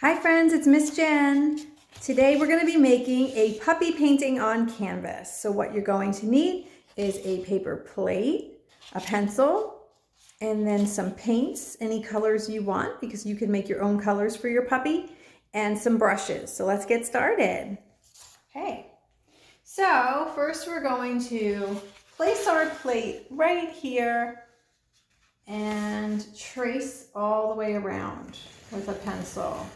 Hi friends, it's Miss Jen. Today we're going to be making a puppy painting on canvas. So what you're going to need is a paper plate, a pencil, and then some paints, any colors you want, because you can make your own colors for your puppy, and some brushes. So let's get started. Okay, so first we're going to place our plate right here and trace all the way around with a pencil.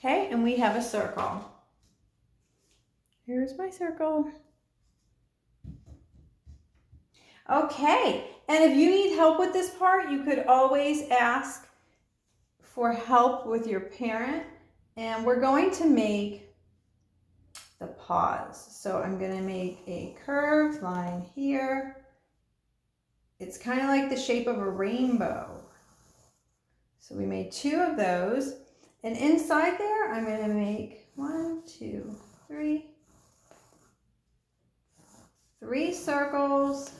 Okay, and we have a circle. Here's my circle. Okay, and if you need help with this part, you could always ask for help with your parent. And we're going to make the paws. So I'm going to make a curved line here. It's kind of like the shape of a rainbow. So we made 2 of those. And inside there, I'm going to make 3 circles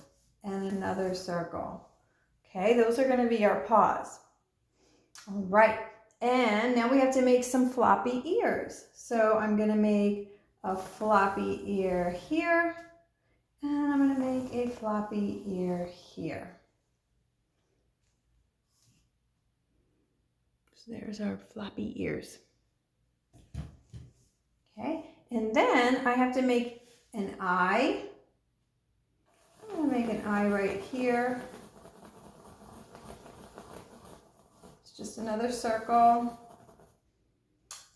and another circle. Okay, those are going to be our paws. All right, and now we have to make some floppy ears. So I'm going to make a floppy ear here, and I'm going to make a floppy ear here. So there's our floppy ears. Okay, and then I have to make an eye. I'm going to make an eye right here. It's just another circle.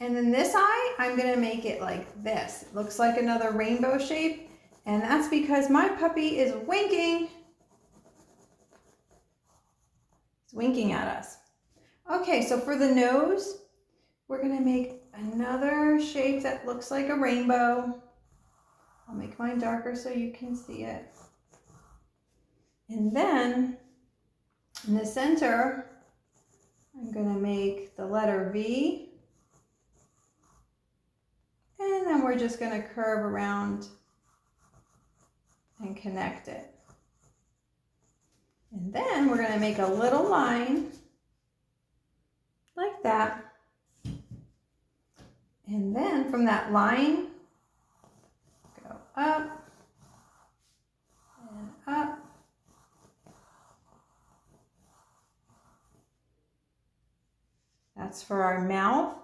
And then this eye, I'm going to make it like this. It looks like another rainbow shape. And that's because my puppy is winking. He's winking at us. Okay, so for the nose, we're going to make another shape that looks like a rainbow. I'll make mine darker so you can see it. And then in the center, I'm going to make the letter V. And then we're just going to curve around and connect it. And then we're going to make a little line like that. And then from that line, go up and up. That's for our mouth.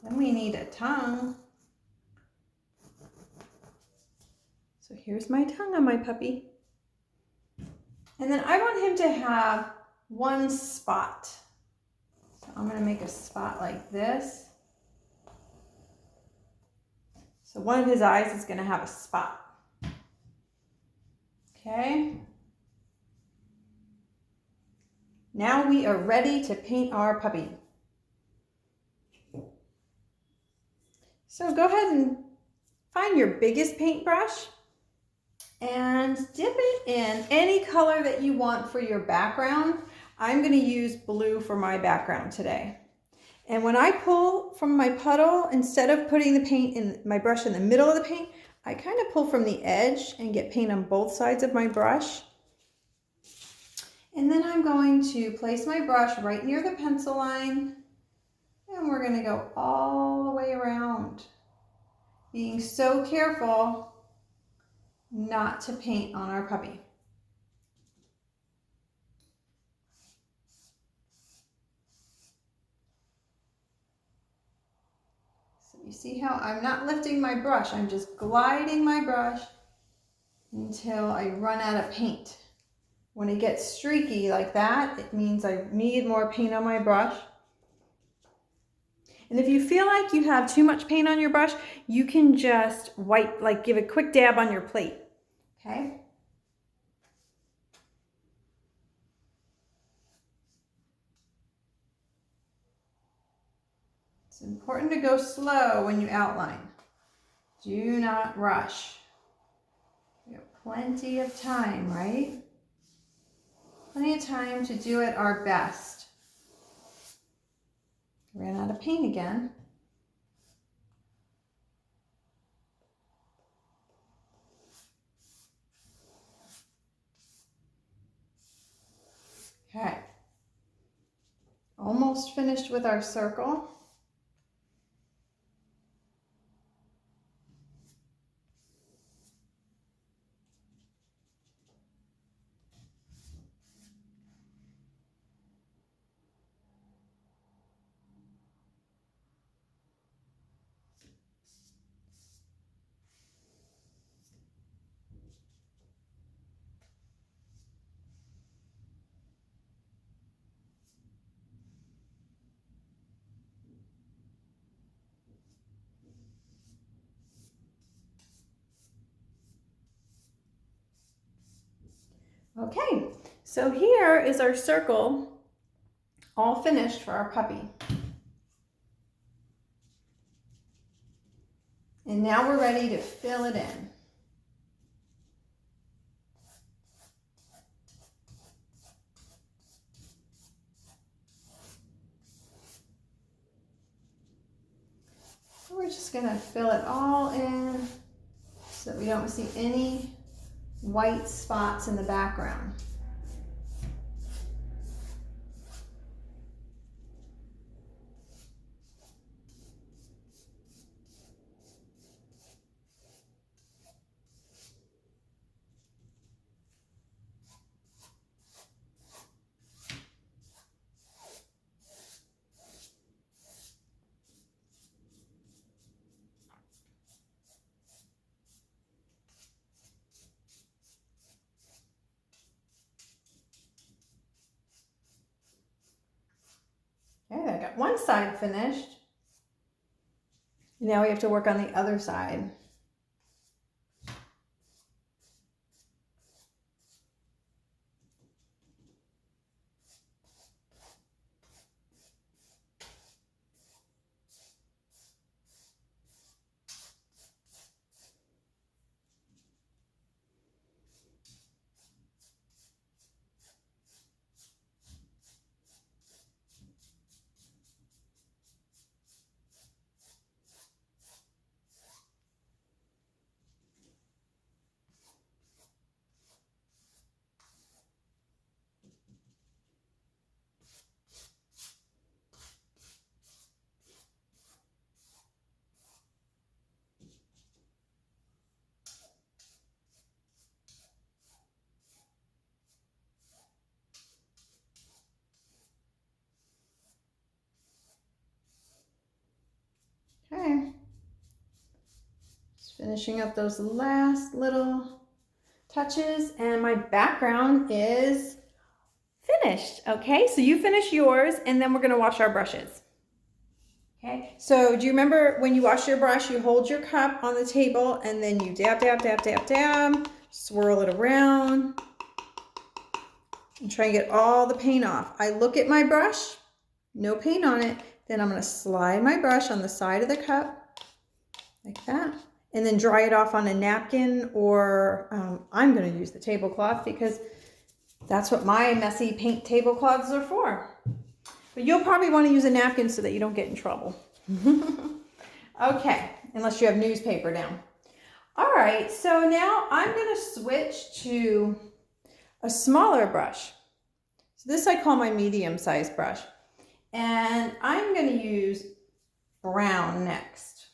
Then we need a tongue. So here's my tongue on my puppy. And then I want him to have one spot. So I'm going to make a spot like this. So one of his eyes is going to have a spot. Okay. Now we are ready to paint our puppy. So go ahead and find your biggest paintbrush and dip it in any color that you want for your background. I'm going to use blue for my background today. And when I pull from my puddle, instead of putting the paint in my brush in the middle of the paint, I kind of pull from the edge and get paint on both sides of my brush. And then I'm going to place my brush right near the pencil line, and we're going to go all the way around, being so careful not to paint on our puppy. So you see how I'm not lifting my brush, I'm just gliding my brush until I run out of paint. When it gets streaky like that, it means I need more paint on my brush. And if you feel like you have too much paint on your brush, you can just wipe, like give a quick dab on your plate, okay? It's important to go slow when you outline. Do not rush. We have plenty of time, right? Plenty of time to do it our best. Ran out of paint again. almost finished with our circle. Okay, so here is our circle all finished for our puppy. And now we're ready to fill it in. So we're just gonna fill it all in so that we don't see any white spots in the background. Okay, I got one side finished. Now we have to work on the other side. Okay, just finishing up those last little touches, and my background is finished. Okay, so you finish yours, and then we're gonna wash our brushes. Okay, so do you remember when you wash your brush, you hold your cup on the table and then you dab, dab, dab, dab, dab, swirl it around and try and get all the paint off. I look at my brush, no paint on it, then I'm gonna slide my brush on the side of the cup like that, and then dry it off on a napkin, or I'm gonna use the tablecloth because that's what my messy paint tablecloths are for. But you'll probably want to use a napkin so that you don't get in trouble. Okay, unless you have newspaper down. All right, so now I'm going to switch to a smaller brush. So this I call my medium-sized brush. And I'm going to use brown next.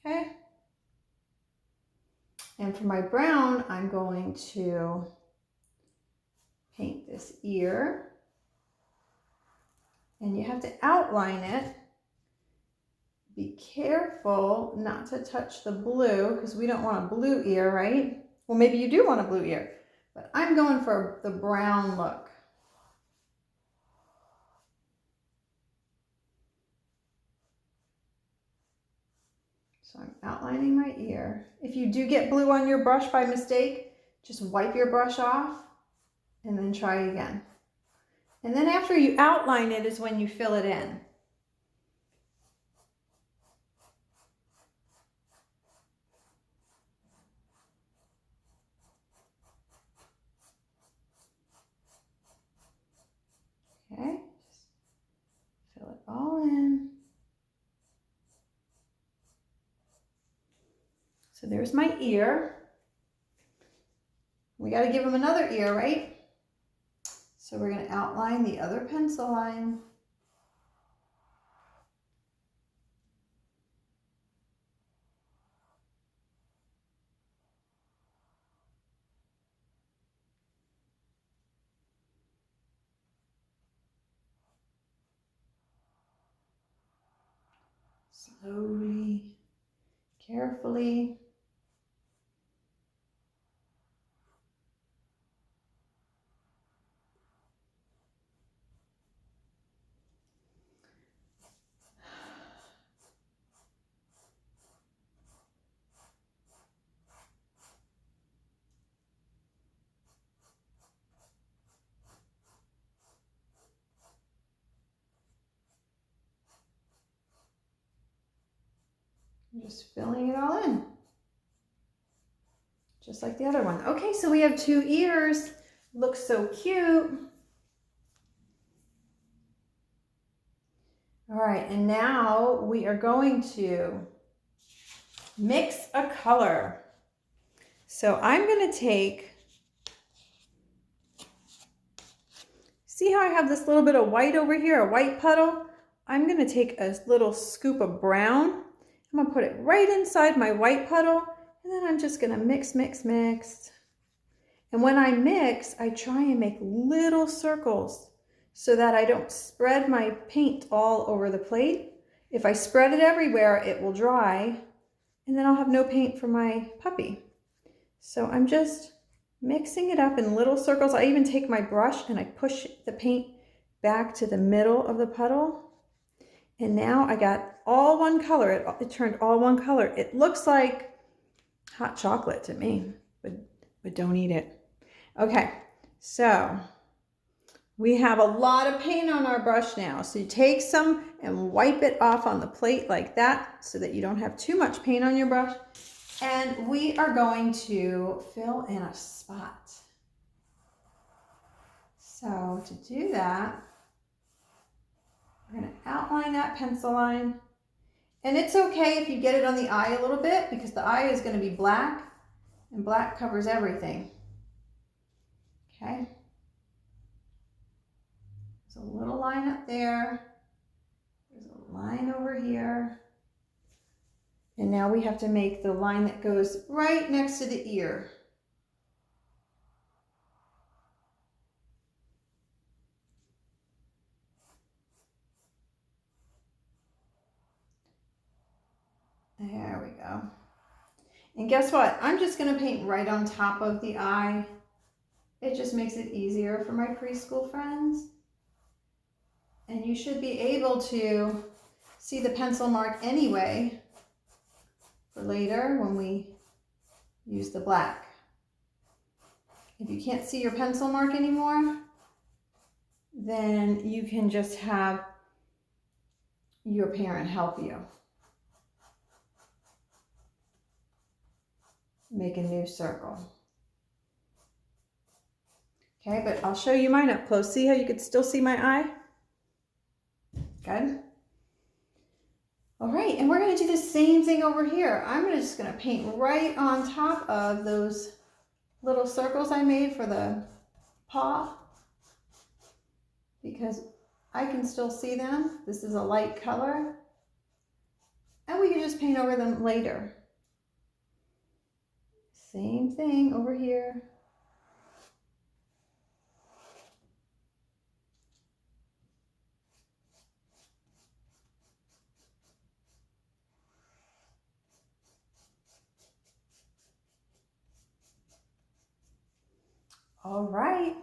Okay. And for my brown, I'm going to paint this ear. And you have to outline it. Be careful not to touch the blue because we don't want a blue ear, right? Well, maybe you do want a blue ear, but I'm going for the brown look. So I'm outlining my ear. If you do get blue on your brush by mistake, just wipe your brush off and then try again. And then after you outline it is when you fill it in. Okay, just fill it all in. So there's my ear. We got to give him another ear, right? So we're going to outline the other pencil line. Slowly, carefully. Just filling it all in. Just like the other one. Okay, so we have 2 ears. Looks so cute. All right, and now we are going to mix a color. So I'm going to take, see how I have this little bit of white over here, a white puddle? I'm going to take a little scoop of brown. I'm going to put it right inside my white puddle, and then I'm just going to mix, mix, mix. And when I mix, I try and make little circles so that I don't spread my paint all over the plate. If I spread it everywhere, it will dry, and then I'll have no paint for my puppy. So I'm just mixing it up in little circles. I even take my brush and I push the paint back to the middle of the puddle. And now I got all one color. It turned all one color. It looks like hot chocolate to me, but don't eat it. Okay, so we have a lot of paint on our brush now. So you take some and wipe it off on the plate like that so that you don't have too much paint on your brush. And we are going to fill in a spot. So to do that, we're going to outline that pencil line. And it's okay if you get it on the eye a little bit because the eye is going to be black and black covers everything. Okay. There's a little line up there. There's a line over here. And now we have to make the line that goes right next to the ear. There we go. And guess what? I'm just going to paint right on top of the eye. It just makes it easier for my preschool friends. And you should be able to see the pencil mark anyway for later when we use the black. If you can't see your pencil mark anymore, then you can just have your parent help you make a new circle. Okay, but I'll show you mine up close. See how you could still see my eye? Good. All right, and we're going to do the same thing over here. I'm just going to paint right on top of those little circles I made for the paw because I can still see them. This is a light color. And we can just paint over them later. Same thing over here. All right.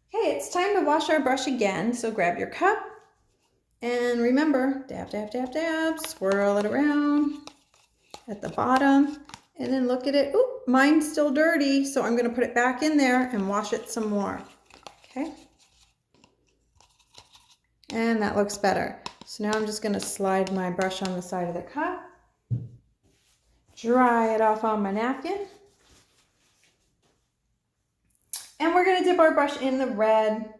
Okay, it's time to wash our brush again. So grab your cup and remember, dab, dab, dab, dab, swirl it around at the bottom and then look at it. Oop, mine's still dirty. So I'm gonna put it back in there and wash it some more, okay? And that looks better. So now I'm just gonna slide my brush on the side of the cup, dry it off on my napkin. And we're gonna dip our brush in the red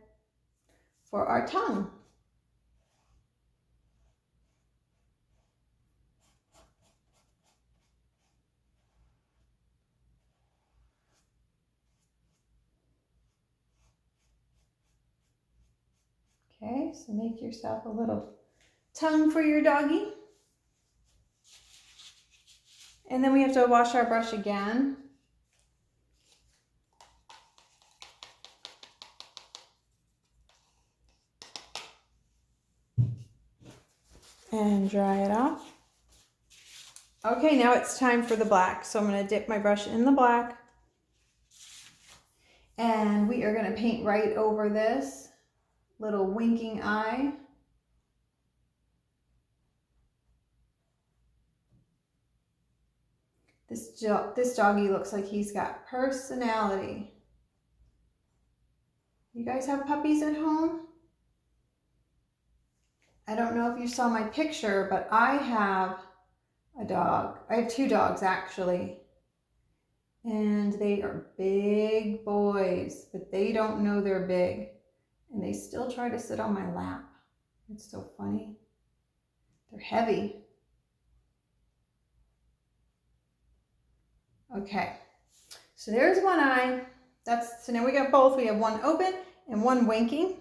for our tongue. Okay, so make yourself a little tongue for your doggy. And then we have to wash our brush again. And dry it off. Okay, now it's time for the black. So I'm going to dip my brush in the black. And we are going to paint right over this little winking eye. This doggy looks like he's got personality. You guys have puppies at home? I don't know if you saw my picture, but I have a dog. I have 2 dogs actually. And they are big boys, but they don't know they're big. And they still try to sit on my lap. It's so funny. They're heavy. Okay, so there's one eye. So now we got both. We have one open and one winking.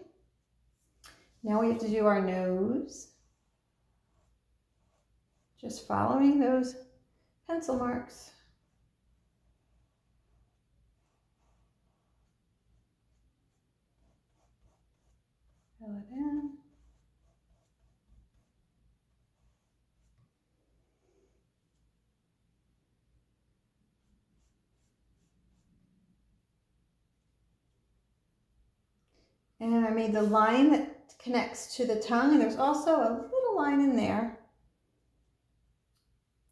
Now we have to do our nose. Just following those pencil marks. Fill it in. And I made the line that connects to the tongue, and there's also a little line in there.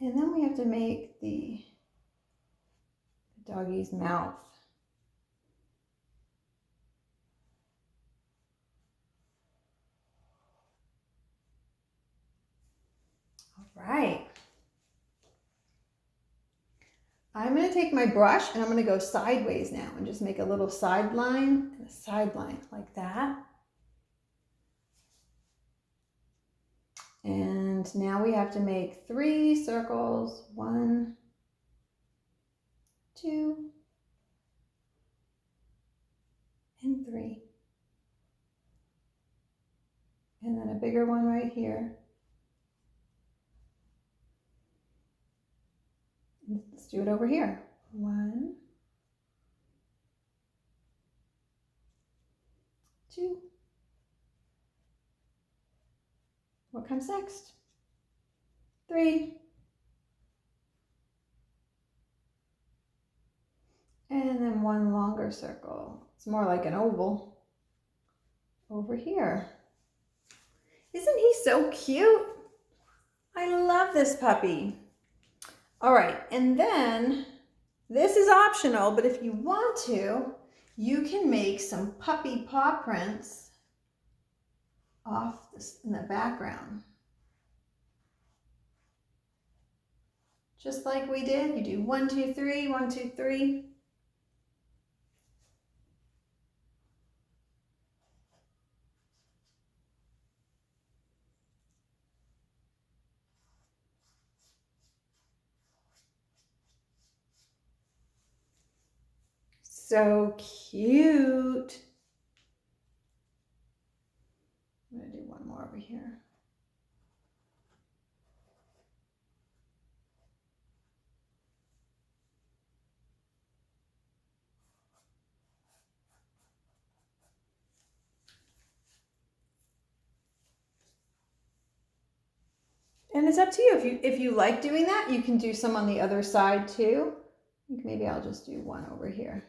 And then we have to make the doggy's mouth. All right. I'm going to take my brush and I'm going to go sideways now and just make a little side line and a side line like that. And now we have to make 3 circles. 1, 2, and 3. And then a bigger one right here. Let's do it over here. 1, 2. What comes next? 3. And then 1 longer circle. It's more like an oval over here. Isn't he so cute? I love this puppy. All right, and then this is optional, but if you want to, you can make some puppy paw prints off this in the background. Just like we did, you do 1, 2, 3, 1, 2, 3. So cute. I'm gonna do one more over here. And it's up to you. If you like doing that, you can do some on the other side too. Maybe I'll just do one over here.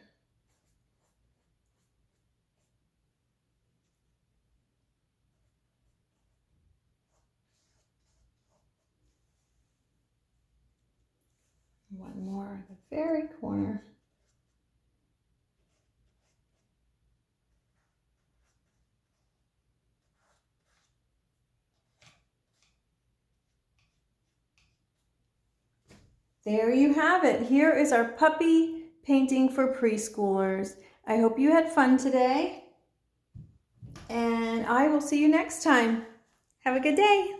One more at the very corner. There you have it. Here is our puppy painting for preschoolers. I hope you had fun today, and I will see you next time. Have a good day.